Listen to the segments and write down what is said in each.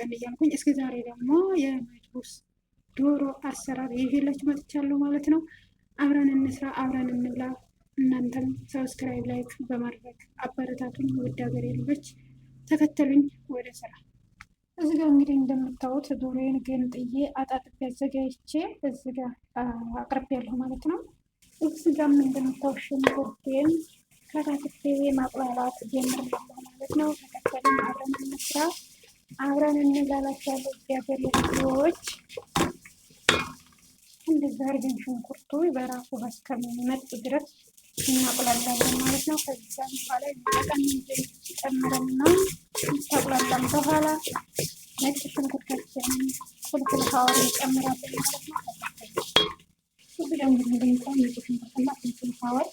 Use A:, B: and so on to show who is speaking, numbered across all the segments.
A: ቀን እያልኩኝ እስከ ዛሬ ደግሞ የመጅቡስ ዶሮ አሰራር ይዤላችሁ መጥቻለሁ ማለት ነው። አብረን እንስራ፣ አብረን እንብላ። እናንተም ሰብስክራይብ፣ ላይክ በማድረግ አበረታቱኝ። ውድ ሀገሬ ልጆች ተከተሉኝ ወደ ስራ። እዚህ ጋር እንግዲህ እንደምታዩት ዶሮዬን ገንጥዬ አጣጥቤ አዘጋጅቼ እዚህ ጋር አቅርቤያለሁ ማለት ነው። እዚህ ጋር እንደምታዩት ሽንኩርቴን ከታትፌ ማቁላላት ጀምሬያለሁ ማለት ነው። ተከተሉኝ አብረን እንስራ፣ አብረን እንላላችኋለሁ። የሀገሬ ልጆች እንደዚህ አድርገን ሽንኩርቱ በራሱ ውሃ እስከሚመጥ ድረስ እናቁላላለን ማለት ነው። ከዛም በኋላ በጣም ጨምረንና ታቁላላን በኋላ ነጭ ሽንኩርታችንን ፍልፍል ሀዋር እንጨምራለን ማለት ነው። እዚህ ጋር እንግዲህ ነጭ ሽንኩርትና ፍልፍል ሀዋር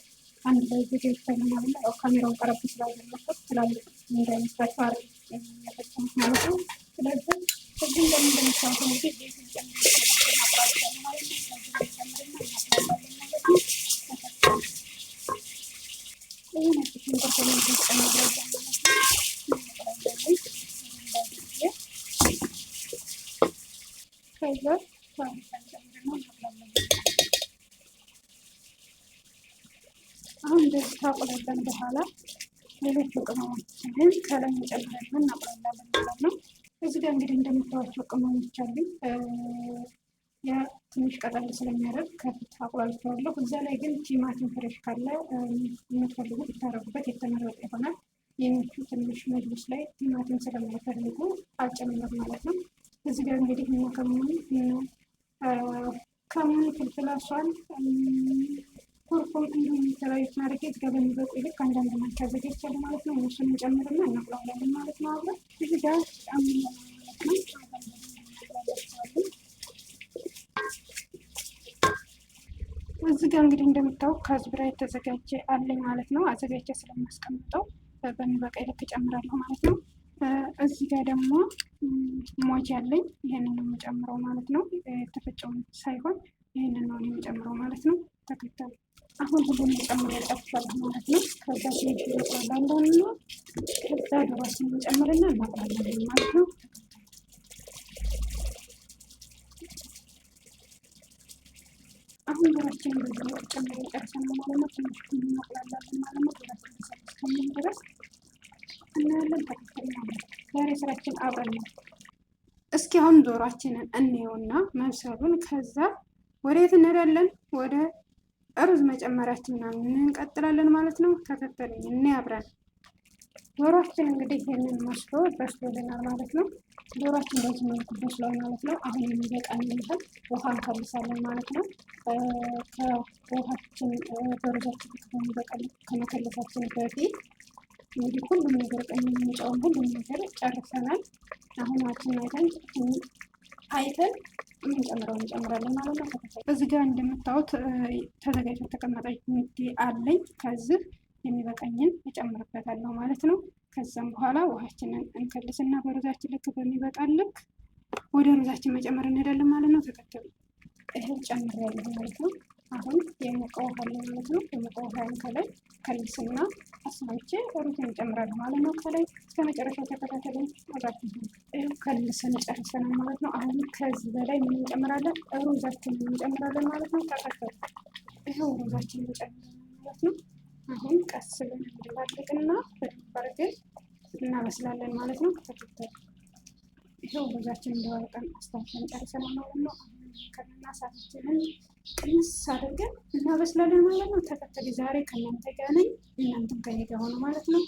A: አንድ ላይ ዝግጅተኛል። ያው ካሜራውን ቀረብ ስላደረኩት ስላለ እንዳይመስላችሁ አረ ያፈጽሙት ማለት ነው። ስለዚህ እዚህ እንደምታውቁ እንግዲህ ቤት ጨምረን ማለት ነው። አሁን እንደዚህ ካቁላላን በኋላ ሌሎቹ ቅመሞችን ከላይ እንጨምራለን፣ እናቁላላለን ማለት ነው። እዚህ ጋር እንግዲህ እንደምታዩቸው ቅመሞች አሉኝ። ትንሽ ቀጠል ስለሚያደርግ ከፊት አቁላልቸዋለሁ። እዛ ላይ ግን ቲማቲም ፍሬሽ ካለ የምትፈልጉ ብታረጉበት የተመረጠ ይሆናል። የሚቹ ትንሽ መጅቡስ ላይ ቲማቲም ስለማይፈልጉ አልጨምር ማለት ነው። እዚህ ጋር እንግዲህ ከሙን ፍልፍል አስዋል ኩርኩም እንዲሁም የተለያዩትን አድርጌ እዚህ ጋር በሚበቁ ይልቅ አንዳንድ ማንኪያ አዘጋጅቻለሁ ማለት ነው። እነሱን እንጨምርና እናቁላላለን ማለት ነው። አብረን እዚህ ጋር ጨምር ማለት ነው። እዚህ ጋር እንግዲህ እንደምታውቁ ከዝብራ የተዘጋጀ አለኝ ማለት ነው። አዘጋጀ ስለማስቀምጠው በሚበቃ ልክ እጨምራለሁ ማለት ነው። እዚህ ጋር ደግሞ ሞጅ አለኝ። ይሄንን ነው የምጨምረው ማለት ነው። የተፈጨውን ሳይሆን ይሄንን ነው የምጨምረው ማለት ነው። ተከተሉ። አሁን ሁሉም ጨምሬ ጨርሻለሁ ማለት ነው። ከዛ ሄጅ ይቆላል ነው። ከዛ ዶሮችን እንጨምርና እናቁላለን ማለት ነው። አሁን ዶሮችን እንደዚህ ጨምሬ ጨርሰናል ማለት ነው። ትንሽ እናቁላላለን ማለት ነው። ዶሮችን እስከምን ድረስ እናያለን። ተከተሉ ማለት ዛሬ ስራችን አብረን ነው። እስኪ አሁን ዶሮአችንን እንየውና መብሰሉን ከዛ ወዴት እንሄዳለን? ወደ ሩዝ መጨመራችንን እንቀጥላለን ማለት ነው። ተከተሉኝ እና አብረን። ዶሮአችን እንግዲህ ይሄንን መስሎ በስሎልናል ማለት ነው። ዶሮአችን በዚህ መልኩ በስሏል ማለት ነው። አሁን የሚበቃን ይሆናል ውሃ እንከልሳለን ማለት ነው። ከውሃችን በሩዛችን ከሚበቃል ከመከለሳችን በፊት እንግዲህ ሁሉም ነገር ቀኝ የሚጫውን ሁሉም ነገር ጨርሰናል። አሁን ዋችን አይተን የምንጨምረውን እንጨምራለን ማለት ነው። እዚህ ጋር እንደምታዩት ተዘጋጅቶ ተቀመጠ ሚዲ አለኝ። ከዚህ የሚበቃኝን እጨምርበታለሁ ማለት ነው። ከዛም በኋላ ውሃችንን እንከልስና በሩዛችን ልክ በሚበቃል ልክ ወደ ሩዛችን መጨመር እንሄዳለን ማለት ነው። ተከተሉ። ይሄን ጨምሬያለሁ ማለት ነው። አሁን የሞቀ ውሃ አለ ማለት ነው። የሞቀ ውሃን ከላይ ከልስና አስማቼ ሩዝን እንጨምራለን ማለት ነው። ከላይ እስከ መጨረሻ ተከታተሉኝ። አብራችሁ ከልሰን ጨርሰናል ማለት ነው። አሁን ከዚህ በላይ ምን እንጨምራለን? ሩዛችንን እንጨምራለን ማለት ነው። ተከተሉ። ይሄው ሩዛችንን እንጨምራለን ማለት ነው። አሁን ቀስ ብለን እንድባልቅና በደንብ አድርገን እናበስላለን ማለት ነው። ተከተሉ። ይሄው ሩዛችን እንደዋልቀን አስታውሰን ጨርሰናል ማለት ነው። ከና ሳታችንን ቅንስ አድርገን እናበስላለን ማለት ነው። ተከተሉ። ዛሬ ከእናንተ ጋር ነኝ፣ እናንተም ከኔ ጋር ሆኖ ማለት ነው።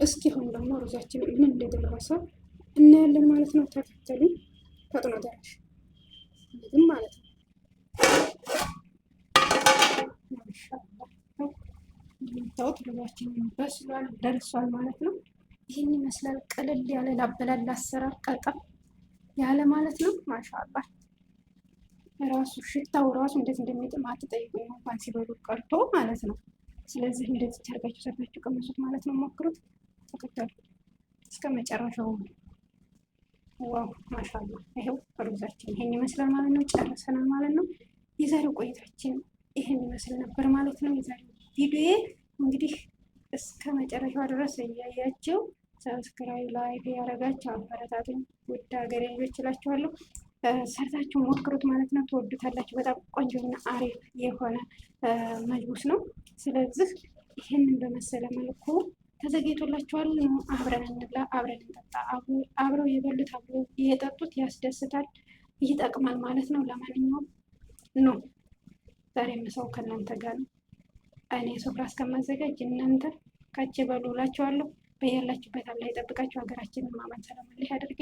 A: እስኪ አሁን ደግሞ ሩዛችን ምን እንደደረሰ እናያለን ማለት ነው። ተከተሉ። ፈጥኖ ደራሽ ምግብ ማለት ነው። ታውት ሩዛችን በስሏል ደርሷል ማለት ነው። ይህን ይመስላል። ቀለል ያለ ላበላል አሰራር ቀልጠፍ ያለ ማለት ነው። ማሻአላህ ራሱ ሽታው ራሱ እንዴት እንደሚጥም አትጠይቁኝ እንኳን ሲበሉ ቀርቶ ማለት ነው። ስለዚህ እንደዚህ አድርጋችሁ ሰርታችሁ ቀምሱት ማለት ነው። ሞክሩት። ተከተሉ እስከ መጨረሻው። ዋው ማሻአላህ። ይሄው ሩዛችን ይሄን ይመስላል ማለት ነው። ጨርሰናል ማለት ነው። የዛሬው ቆይታችን ይሄን ይመስል ነበር ማለት ነው። የዛሬው ቪዲዮ እንግዲህ እስከ መጨረሻው ድረስ እያያችሁ ሰብስክራይብ ላይክ ያደረጋችሁ አበረታቱኝ። ውድ ሀገሬ ልጆች እላችኋለሁ። ሰርታችሁ ሞክሩት ማለት ነው። ትወዱታላችሁ። በጣም ቆንጆና አሪፍ የሆነ መጅቡስ ነው። ስለዚህ ይህንን በመሰለ መልኩ ተዘጋጅቶላችኋል። አብረን እንብላ፣ አብረን እንጠጣ። አብረው የበሉት አብረው የጠጡት ያስደስታል፣ ይጠቅማል ማለት ነው። ለማንኛውም ነው ዛሬ ምሳው ከእናንተ ጋር ነው። እኔ ሱፍራ እስከማዘጋጅ እናንተ ካች በሉ እላችኋለሁ። በያላችሁበት አላህ ይጠብቃችሁ። ሀገራችንን ማመን ሰላም አላህ ያደርግ።